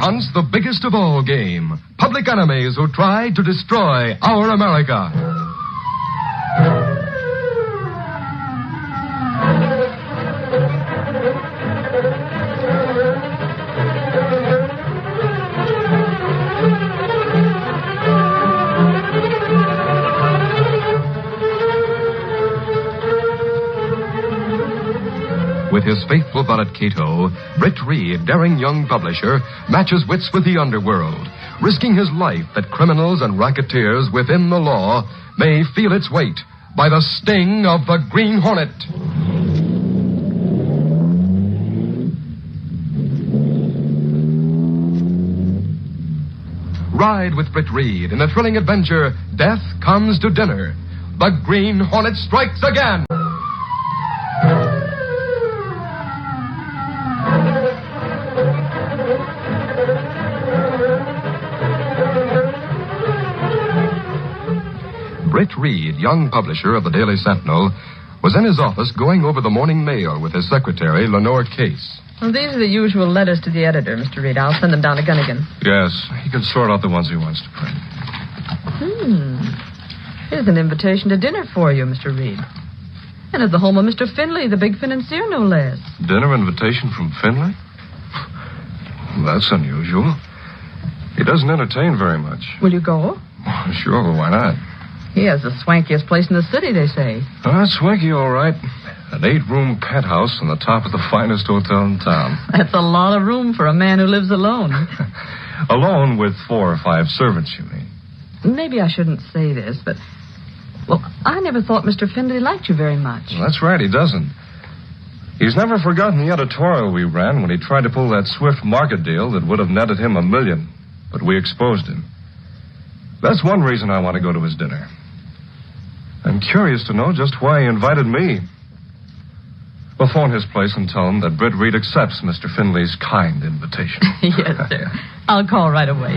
hunts the biggest of all game, public enemies who try to destroy our America. With his faithful valet Cato, Britt Reed, daring young publisher, matches wits with the underworld, risking his life that criminals and racketeers within the law may feel its weight by the sting of the Green Hornet. Ride with Britt Reed in the thrilling adventure, Death Comes to Dinner. The Green Hornet strikes again. Britt Reed, young publisher of the Daily Sentinel, was in his office going over the morning mail with his secretary, Lenore Case. Well, these are the usual letters to the editor, Mr. Reed. I'll send them down to Gunnigan. Yes, he can sort out the ones he wants to print. Here's an invitation to dinner for you, Mr. Reed. And at the home of Mr. Findlay, the big financier, no less. Dinner invitation from Findlay? That's unusual. He doesn't entertain very much. Will you go? Sure, why not? He has the swankiest place in the city, they say. Swanky, all right. An 8-room penthouse on the top of the finest hotel in town. That's a lot of room for a man who lives alone. Alone with 4 or 5 servants, you mean? Maybe I shouldn't say this, but... Well, I never thought Mr. Findlay liked you very much. Well, that's right, he doesn't. He's never forgotten the editorial we ran when he tried to pull that swift market deal that would have netted him $1 million. But we exposed him. That's one reason I want to go to his dinner. I'm curious to know just why he invited me. We'll phone his place and tell him that Britt Reed accepts Mr. Findlay's kind invitation. Yes, sir. I'll call right away.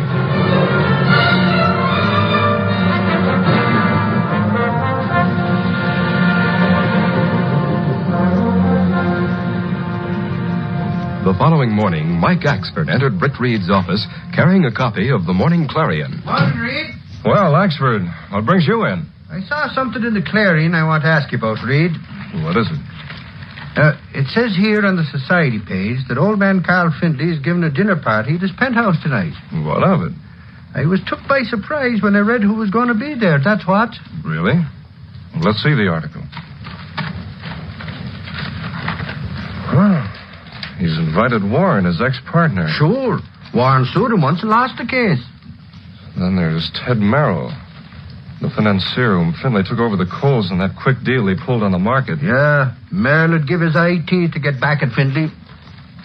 The following morning, Mike Axford entered Britt Reed's office carrying a copy of the Morning Clarion. Morning, Reed. Well, Axford, what brings you in? I saw something in the Clarion I want to ask you about, Reed. What is it? It says here on the society page that old man Carl Findlay is giving a dinner party at his penthouse tonight. What of it? I was took by surprise when I read who was going to be there, that's what. Really? Well, let's see the article. Well, he's invited Warren, his ex-partner. Sure. Warren sued him once and lost the case. Then there's Ted Merrill, the financier whom Findlay took over the coals in that quick deal he pulled on the market. Yeah, Merrill would give his eye teeth to get back at Findlay.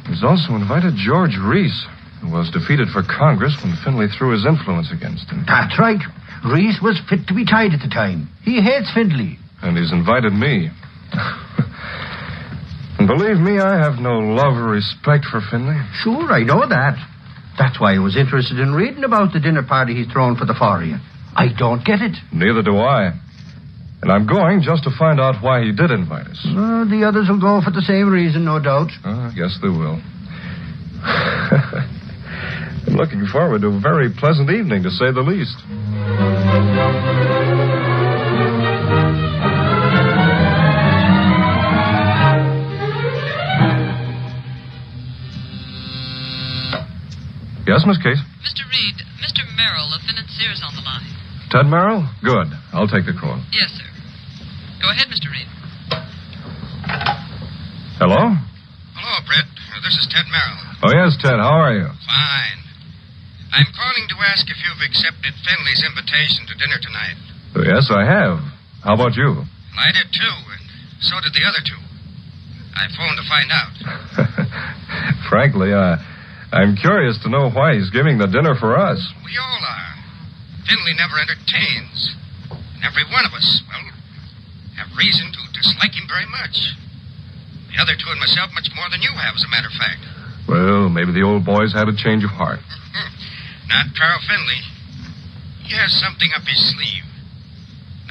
He's also invited George Reese, who was defeated for Congress when Findlay threw his influence against him. That's right. Reese was fit to be tied at the time. He hates Findlay. And he's invited me. And believe me, I have no love or respect for Findlay. Sure, I know that. That's why I was interested in reading about the dinner party he's thrown for the 4 I don't get it. Neither do I. And I'm going just to find out why he did invite us. The others will go for the same reason, no doubt. I guess they will. I'm looking forward to a very pleasant evening, to say the least. Yes, Miss Case? Mr. Reed, Mr. Merrill, the financier's on the line. Ted Merrill? Good. I'll take the call. Yes, sir. Go ahead, Mr. Reed. Hello? Hello, Britt. This is Ted Merrill. Oh, yes, Ted. How are you? Fine. I'm calling to ask if you've accepted Findlay's invitation to dinner tonight. Oh, yes, I have. How about you? Well, I did, too, and so did the other 2. I phoned to find out. Frankly, I'm curious to know why he's giving the dinner for us. We all are. Findlay never entertains. And every one of us, well, have reason to dislike him very much. The other 2 and myself much more than you have, as a matter of fact. Well, maybe the old boy's had a change of heart. Not Carl Findlay. He has something up his sleeve.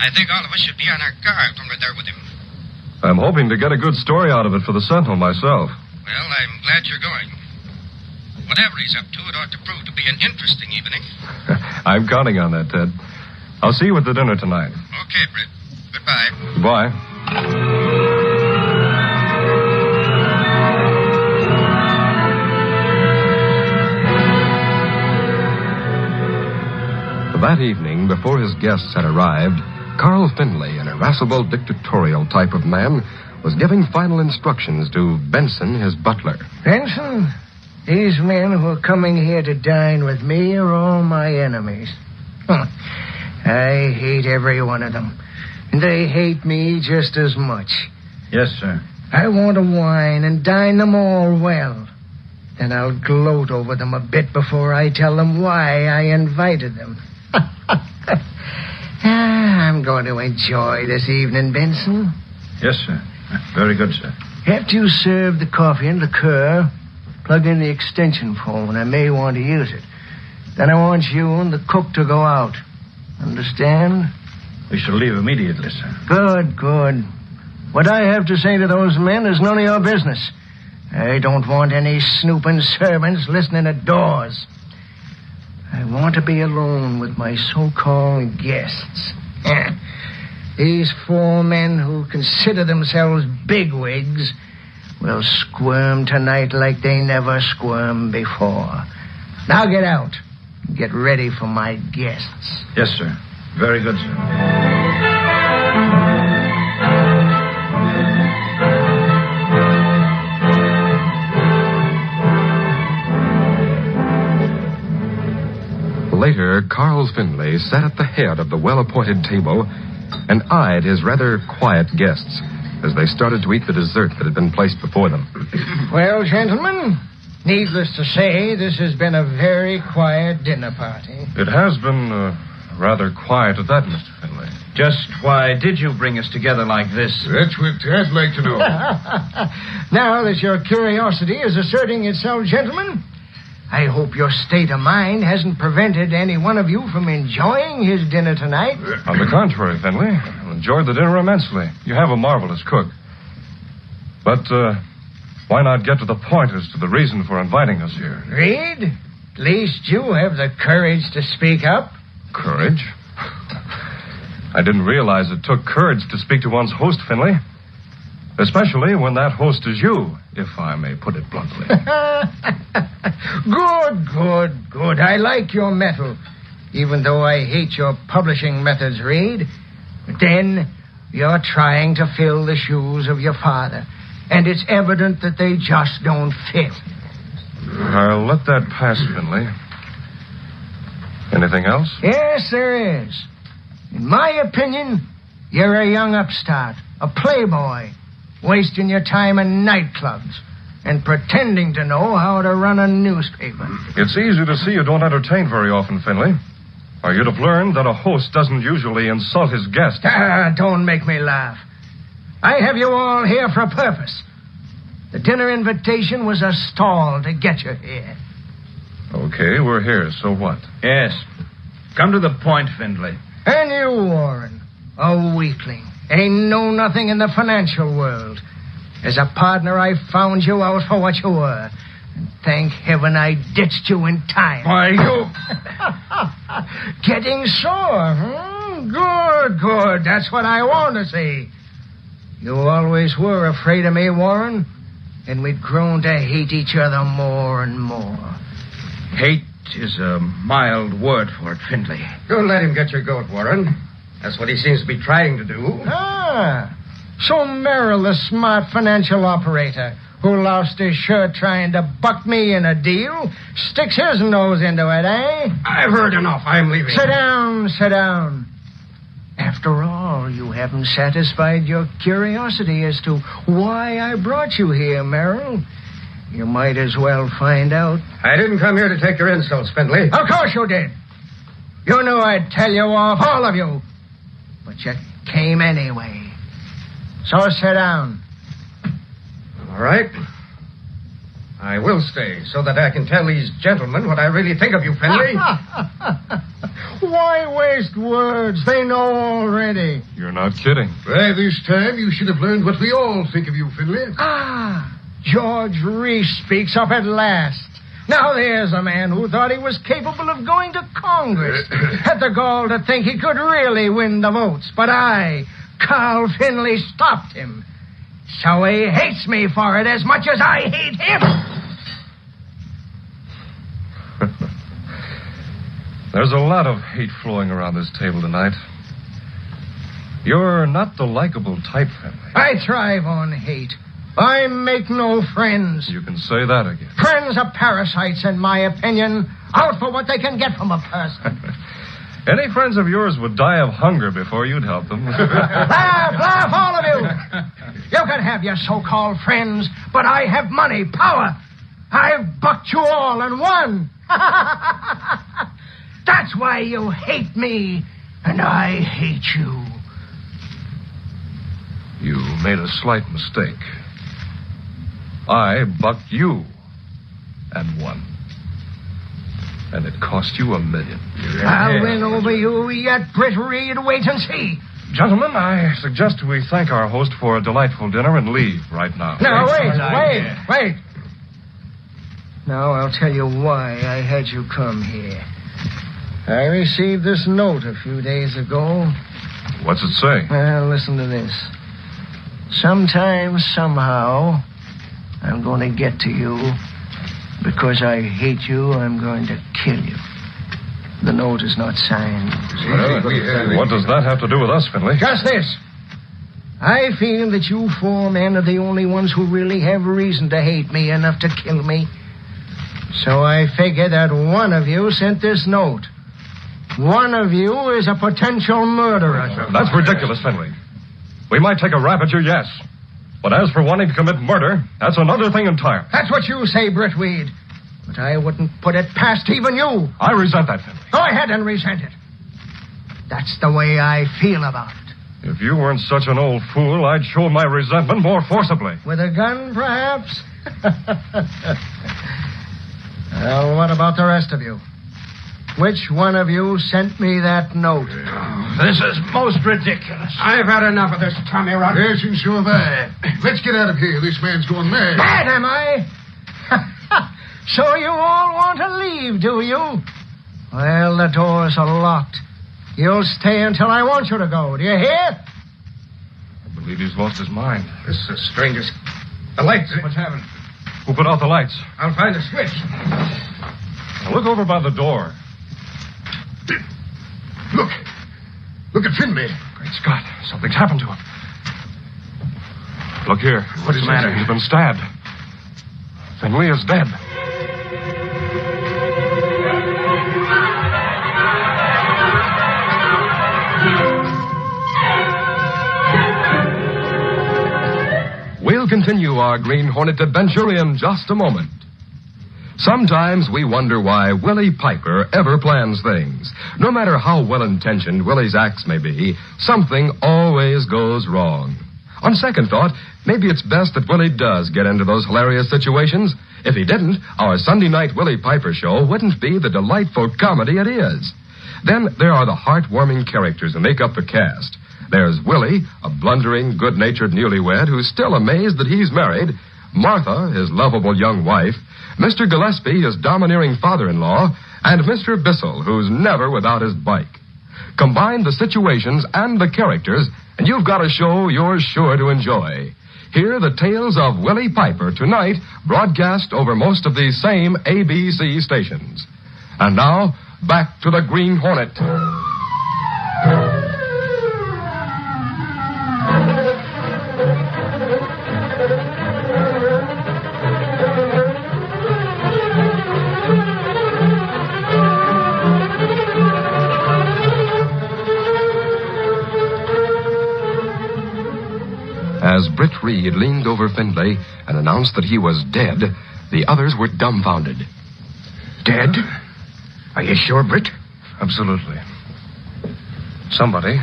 I think all of us should be on our guard when we're there with him. I'm hoping to get a good story out of it for the Sentinel myself. Well, I'm glad you're going. Whatever he's up to, it ought to prove to be an interesting evening. I'm counting on that, Ted. I'll see you at the dinner tonight. Okay, Britt. Goodbye. Goodbye. That evening, before his guests had arrived, Carl Findlay, an irascible, dictatorial type of man, was giving final instructions to Benson, his butler. Benson, these men who are coming here to dine with me are all my enemies. I hate every one of them. And they hate me just as much. Yes, sir. I want to wine and dine them all well. Then I'll gloat over them a bit before I tell them why I invited them. I'm going to enjoy this evening, Benson. Yes, sir. Very good, sir. After you serve the coffee and liqueur, plug in the extension phone. I may want to use it. Then I want you and the cook to go out. Understand? We shall leave immediately, sir. Good, good. What I have to say to those men is none of your business. I don't want any snooping servants listening at doors. I want to be alone with my so-called guests. These 4 men who consider themselves bigwigs will squirm tonight like they never squirmed before. Now get out. Get ready for my guests. Yes, sir. Very good, sir. Later, Carl Findlay sat at the head of the well-appointed table and eyed his rather quiet guests as they started to eat the dessert that had been placed before them. Well, gentlemen, needless to say, this has been a very quiet dinner party. It has been rather quiet at that, Mr. Findlay. Just why did you bring us together like this? That's what I'd like to know. Now that your curiosity is asserting itself, gentlemen, I hope your state of mind hasn't prevented any one of you from enjoying his dinner tonight. On the contrary, Findlay, I enjoyed the dinner immensely. You have a marvelous cook. But why not get to the point as to the reason for inviting us here? Reed, at least you have the courage to speak up. Courage? I didn't realize it took courage to speak to one's host, Findlay. Especially when that host is you, if I may put it bluntly. Good. I like your mettle, even though I hate your publishing methods, Reed. But then, you're trying to fill the shoes of your father, and it's evident that they just don't fit. I'll let that pass, Findlay. Anything else? Yes, there is. In my opinion, you're a young upstart, a playboy, wasting your time in nightclubs and pretending to know how to run a newspaper. It's easy to see you don't entertain very often, Findlay. Or you'd have learned that a host doesn't usually insult his guests. Don't make me laugh. I have you all here for a purpose. The dinner invitation was a stall to get you here. Okay, we're here, so what? Yes. Come to the point, Findlay. And you, Warren, a weakling. Ain't know nothing in the financial world. As a partner, I found you out for what you were. And thank heaven I ditched you in time. Why, you... Getting sore, Good. That's what I want to see. You always were afraid of me, Warren. And we'd grown to hate each other more and more. Hate is a mild word for it, Findlay. Don't let him get your goat, Warren. That's what he seems to be trying to do. So Merrill, the smart financial operator who lost his shirt trying to buck me in a deal, sticks his nose into it, eh? I've heard enough. I'm leaving. Sit down. After all, you haven't satisfied your curiosity as to why I brought you here, Merrill. You might as well find out. I didn't come here to take your insults, Findlay. Of course you did. You knew I'd tell you off, all of you. But you came anyway. So sit down. All right. I will stay so that I can tell these gentlemen what I really think of you, Findlay. Why waste words? They know already. You're not kidding. By this time, you should have learned what we all think of you, Findlay. George Reese speaks up at last. Now there's a man who thought he was capable of going to Congress. Had the gall to think he could really win the votes. But I, Carl Finley, stopped him. So he hates me for it as much as I hate him. There's a lot of hate flowing around this table tonight. You're not the likable type, Finley. I thrive on hate. I make no friends. You can say that again. Friends are parasites, in my opinion, out for what they can get from a person. Any friends of yours would die of hunger before you'd help them. Laugh, all of you. You can have your so-called friends, but I have money, power. I've bucked you all and won. That's why you hate me, and I hate you. You made a slight mistake. I bucked you and won. And it cost you $1 million. I'll win over you yet, Britt Reed. Wait and see. Gentlemen, I suggest we thank our host for a delightful dinner and leave right now. Now, wait. Now, I'll tell you why I had you come here. I received this note a few days ago. What's it say? Well, listen to this. Sometime, somehow, I'm going to get to you. Because I hate you, I'm going to kill you. The note is not signed. What does that have to do with us, Finley? Just this. I feel that you four men are the only ones who really have reason to hate me enough to kill me. So I figure that one of you sent this note. One of you is a potential murderer. That's ridiculous, Finley. We might take a rap at you, yes. But as for wanting to commit murder, that's another thing entirely. That's what you say, Britt Weed. But I wouldn't put it past even you. I resent that, Finley. Go ahead and resent it. That's the way I feel about it. If you weren't such an old fool, I'd show my resentment more forcibly. With a gun, perhaps? Well, what about the rest of you? Which one of you sent me that note? This is most ridiculous. I've had enough of this, Tommy Rock. Yes, and so have I. Let's get out of here. This man's going mad. Mad, am I? So you all want to leave, do you? Well, the doors are locked. You'll stay until I want you to go. Do you hear? I believe he's lost his mind. This is the strangest. The lights. What's happened? Who put out the lights? I'll find a switch. Now look over by the door. Look at Finley. Great Scott, something's happened to him. Look here. What's the matter? He's been stabbed. Finley is dead. We'll continue our Green Hornet adventure in just a moment. Sometimes we wonder why Willie Piper ever plans things. No matter how well-intentioned Willie's acts may be, something always goes wrong. On second thought, maybe it's best that Willie does get into those hilarious situations. If he didn't, our Sunday night Willie Piper show wouldn't be the delightful comedy it is. Then there are the heartwarming characters who make up the cast. There's Willie, a blundering, good-natured newlywed who's still amazed that he's married. Martha, his lovable young wife. Mr. Gillespie, his domineering father-in-law. And Mr. Bissell, who's never without his bike. Combine the situations and the characters, and you've got a show you're sure to enjoy. Hear the tales of Willie Piper tonight, broadcast over most of these same ABC stations. And now, back to the Green Hornet. As Britt Reed leaned over Findlay and announced that he was dead, the others were dumbfounded. Dead? Are you sure, Britt? Absolutely. Somebody,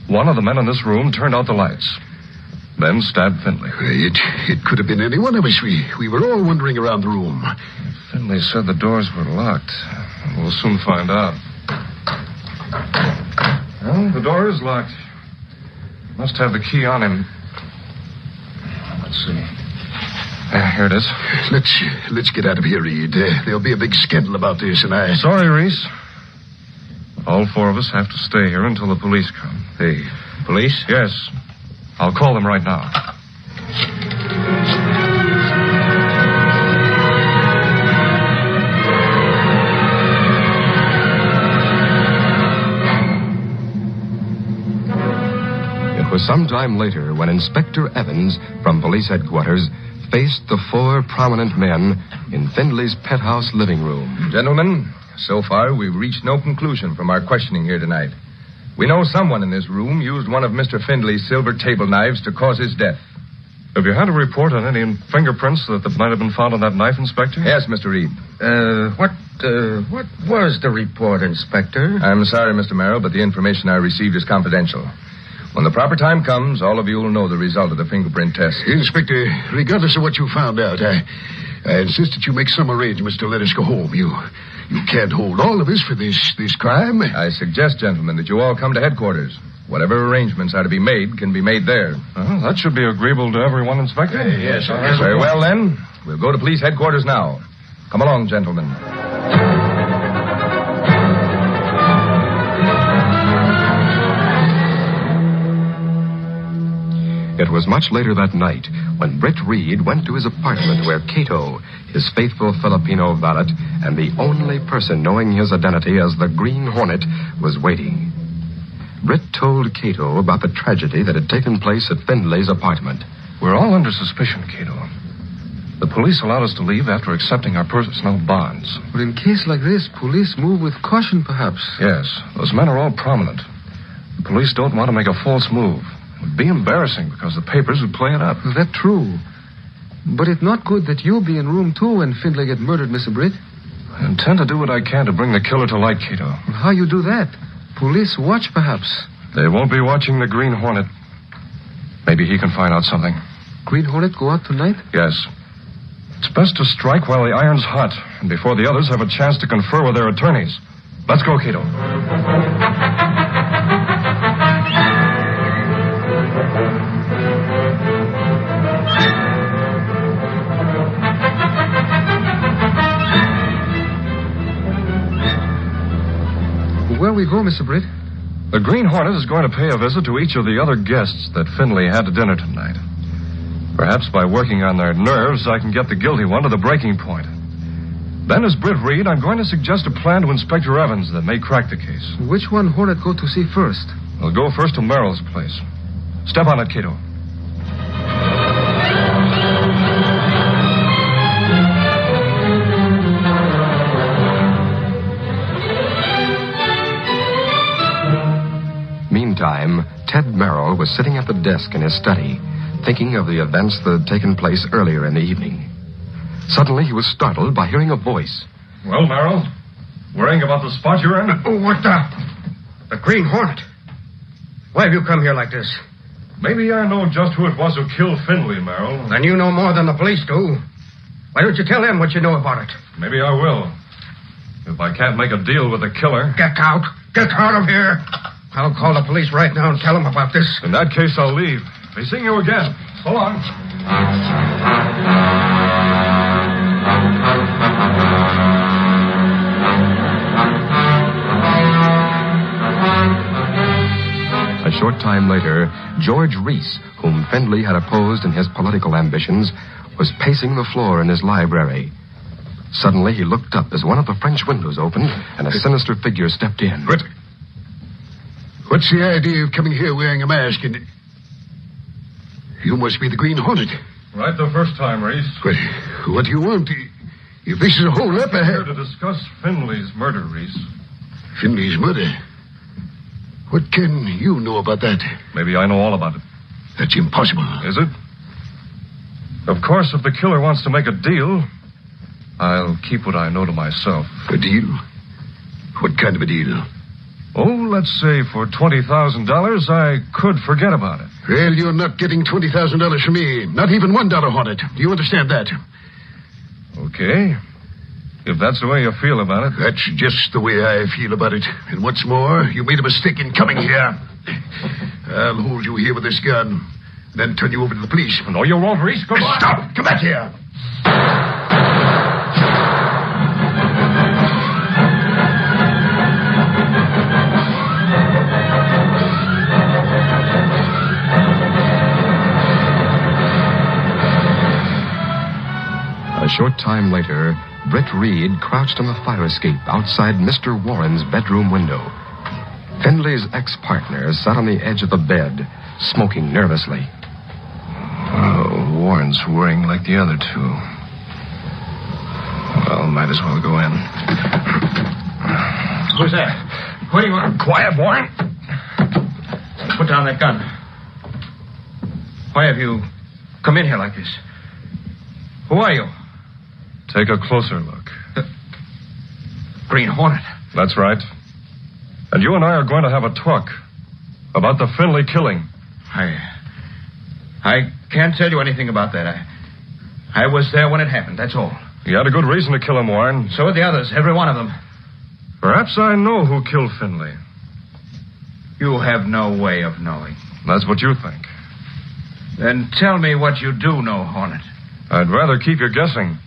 one of the men in this room, turned out the lights. Then stabbed Findlay. It could have been any one of us. We were all wandering around the room. Findlay said the doors were locked. We'll soon find out. Well, the door is locked. Must have the key on him. Let's see. Here it is. Let's get out of here, Reed. There'll be a big scandal about this, and I... Sorry, Reese. All four of us have to stay here until the police come. The police? Yes. I'll call them right now. It was some time later when Inspector Evans from police headquarters faced the four prominent men in Findlay's penthouse living room. Gentlemen, so far we've reached no conclusion from our questioning here tonight. We know someone in this room used one of Mr. Findlay's silver table knives to cause his death. Have you had a report on any fingerprints that might have been found on that knife, Inspector? Yes, Mr. Reed. What was the report, Inspector? I'm sorry, Mr. Merrill, but the information I received is confidential. When the proper time comes, all of you will know the result of the fingerprint test. Inspector, regardless of what you found out, I insist that you make some arrangements to let us go home. You can't hold all of us for this crime. I suggest, gentlemen, that you all come to headquarters. Whatever arrangements are to be made can be made there. Well, that should be agreeable to everyone, Inspector. Yes, sir. Very well, then. We'll go to police headquarters now. Come along, gentlemen. It was much later that night when Britt Reed went to his apartment where Cato, his faithful Filipino valet, and the only person knowing his identity as the Green Hornet, was waiting. Britt told Cato about the tragedy that had taken place at Findlay's apartment. We're all under suspicion, Cato. The police allowed us to leave after accepting our personal bonds. But in case like this, police move with caution, perhaps. Yes, those men are all prominent. The police don't want to make a false move. It would be embarrassing because the papers would play it up. That's true. But it's not good that you'll be in room 2 when Findlay get murdered, Mr. Britt. I intend to do what I can to bring the killer to light, Cato. How you do that? Police watch, perhaps. They won't be watching the Green Hornet. Maybe he can find out something. Green Hornet go out tonight? Yes. It's best to strike while the iron's hot and before the others have a chance to confer with their attorneys. Let's go, Cato. Where we go, Mr. Britt? The Green Hornet is going to pay a visit to each of the other guests that Findlay had to dinner tonight. Perhaps by working on their nerves, I can get the guilty one to the breaking point. Then, as Britt Reed, I'm going to suggest a plan to Inspector Evans that may crack the case. Which one Hornet go to see first? We'll go first to Merrill's place. Step on it, Cato. Meantime, Ted Merrill was sitting at the desk in his study, thinking of the events that had taken place earlier in the evening. Suddenly, he was startled by hearing a voice. Well, Merrill, worrying about the spot you're in? Oh, what the? The Green Hornet. Why have you come here like this? Maybe I know just who it was who killed Findlay, Merrill. Then you know more than the police do. Why don't you tell them what you know about it? Maybe I will. If I can't make a deal with the killer. Get out. Get out of here. I'll call the police right now and tell them about this. In that case, I'll leave. Be seeing you again. So long. A short time later, George Reese, whom Findlay had opposed in his political ambitions, was pacing the floor in his library. Suddenly, he looked up as one of the French windows opened and a sinister figure stepped in. But what's the idea of coming here wearing a mask and... You must be the Green Hornet. Right the first time, Reese. But what do you want? If this is a hold-up, I Here have... to discuss Findlay's murder, Reese. Findlay's murder? What can you know about that? Maybe I know all about it. That's impossible. Is it? Of course, if the killer wants to make a deal, I'll keep what I know to myself. A deal? What kind of a deal? Oh, let's say for $20,000, I could forget about it. Well, you're not getting $20,000 from me. Not even $1, Hornet. Do you understand that? Okay. If that's the way you feel about it. That's just the way I feel about it. And what's more, you made a mistake in coming here. I'll hold you here with this gun, then turn you over to the police. No, you won't, Reese. Come on. Stop! Come back here! A short time later, Britt Reed crouched on the fire escape outside Mr. Warren's bedroom window. Findlay's ex-partner sat on the edge of the bed, smoking nervously. Oh, Warren's worrying like the other two. Well, might as well go in. Who's that? What do you want? Quiet, Warren. Put down that gun. Why have you come in here like this? Who are you? Take a closer look. Green Hornet. That's right. And you and I are going to have a talk about the Findlay killing. I can't tell you anything about that. I was there when it happened, that's all. You had a good reason to kill him, Warren. So did the others, every one of them. Perhaps I know who killed Findlay. You have no way of knowing. That's what you think. Then tell me what you do know, Hornet. I'd rather keep you guessing.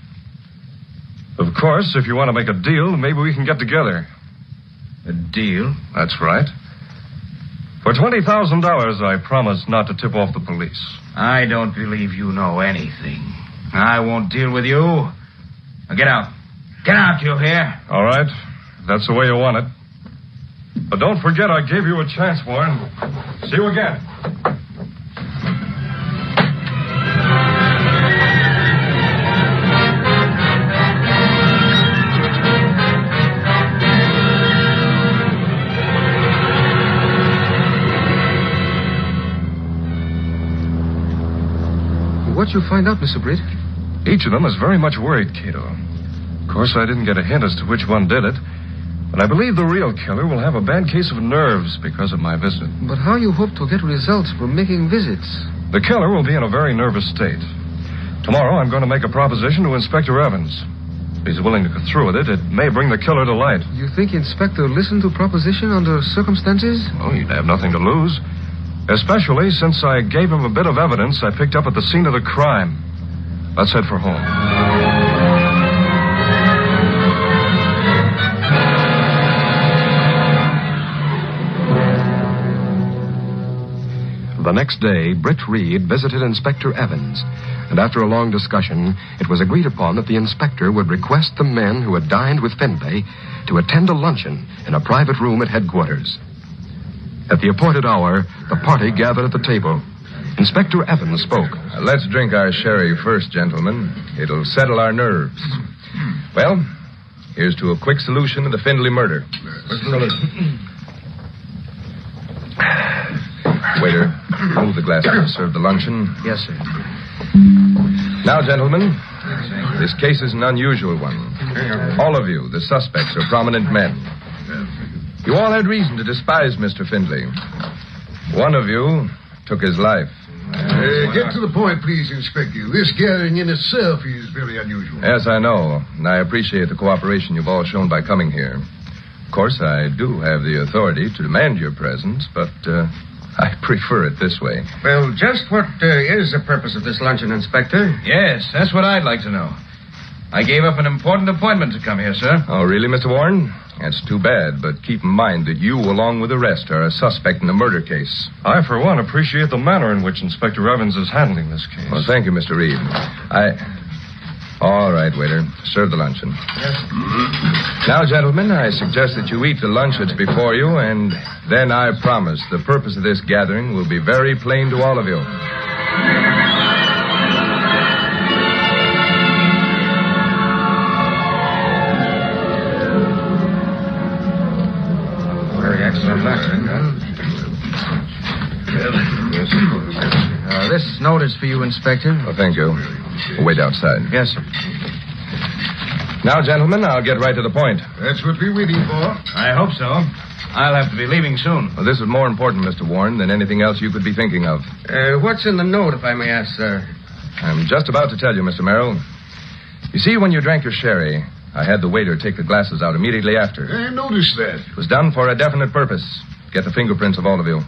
Of course, if you want to make a deal, maybe we can get together. A deal? That's right. For $20,000, I promise not to tip off the police. I don't believe you know anything. I won't deal with you. Now get out. Get out, you hear? All right. If that's the way you want it. But don't forget I gave you a chance, Warren. See you again. What'd you find out, Mr. Britt? Each of them is very much worried, Cato. Of course, I didn't get a hint as to which one did it. But I believe the real killer will have a bad case of nerves because of my visit. But how you hope to get results from making visits? The killer will be in a very nervous state. Tomorrow, I'm going to make a proposition to Inspector Evans. If he's willing to go through with it, it may bring the killer to light. You think Inspector listened to proposition under circumstances? Oh, he'd have nothing to lose. Especially since I gave him a bit of evidence I picked up at the scene of the crime. Let's head for home. The next day, Britt Reed visited Inspector Evans, and after a long discussion, it was agreed upon that the inspector would request the men who had dined with Findlay to attend a luncheon in a private room at headquarters. At the appointed hour, the party gathered at the table. Inspector Evans spoke. Let's drink our sherry first, gentlemen. It'll settle our nerves. Well, here's to a quick solution of the Findlay murder. Waiter, move the glasses to serve the luncheon. Yes, sir. Now, gentlemen, this case is an unusual one. All of you, the suspects, are prominent men. You all had reason to despise Mr. Findlay. One of you took his life. Get to the point, please, Inspector. This gathering in itself is very unusual. Yes, I know, and I appreciate the cooperation you've all shown by coming here. Of course, I do have the authority to demand your presence, but I prefer it this way. Well, just what is the purpose of this luncheon, Inspector? Yes, that's what I'd like to know. I gave up an important appointment to come here, sir. Oh, really, Mr. Warren? That's too bad, but keep in mind that you, along with the rest, are a suspect in the murder case. I, for one, appreciate the manner in which Inspector Evans is handling this case. Well, thank you, Mr. Reed. All right, waiter. Serve the luncheon. Yes. Now, gentlemen, I suggest that you eat the lunch that's before you, and then I promise the purpose of this gathering will be very plain to all of you. Very excellent luncheon. This note is for you, Inspector. Oh, thank you. Wait outside. Yes, sir. Now, gentlemen, I'll get right to the point. That's what we're waiting for. I hope so. I'll have to be leaving soon. Well, this is more important, Mr. Warren, than anything else you could be thinking of. What's in the note, if I may ask, sir? I'm just about to tell you, Mr. Merrill. You see, when you drank your sherry, I had the waiter take the glasses out immediately after. I noticed that. It was done for a definite purpose. Get the fingerprints of all of you.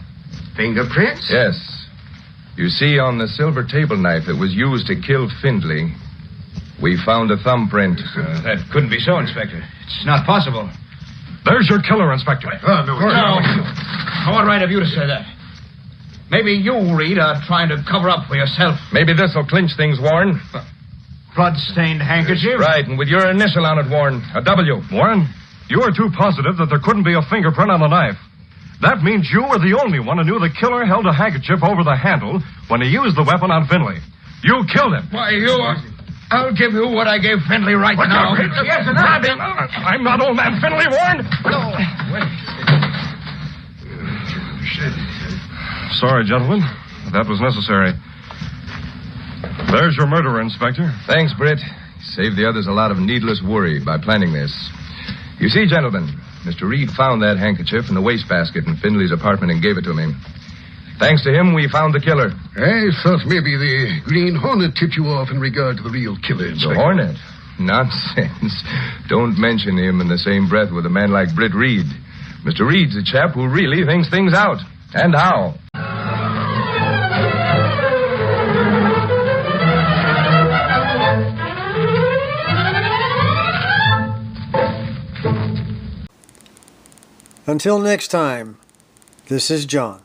Fingerprints? Yes. You see, on the silver table knife that was used to kill Findlay, We found a thumbprint. That couldn't be so, Inspector. It's not possible. There's your killer, Inspector. Oh, no. What right have you to say that? Maybe you, Reed, are trying to cover up for yourself. Maybe this'll clinch things, Warren. Blood-stained handkerchief? Right, and with your initial on it, Warren. A W. Warren, you are too positive that there couldn't be a fingerprint on the knife. That means you were the only one who knew the killer held a handkerchief over the handle when he used the weapon on Finley. You killed him. Why, I'll give you what I gave Findlay right now. Yes, and I'm not old man Finley, Warren. No. Sorry, gentlemen. That was necessary. There's your murderer, Inspector. Thanks, Britt. Saved the others a lot of needless worry by planning this. You see, gentlemen, Mr. Reed found that handkerchief in the wastebasket in Findlay's apartment and gave it to me. Thanks to him, we found the killer. I thought maybe the Green Hornet tipped you off in regard to the real killer, Inspector. The Hornet? Nonsense. Don't mention him in the same breath with a man like Britt Reed. Mr. Reed's a chap who really thinks things out. And how. Until next time, this is John.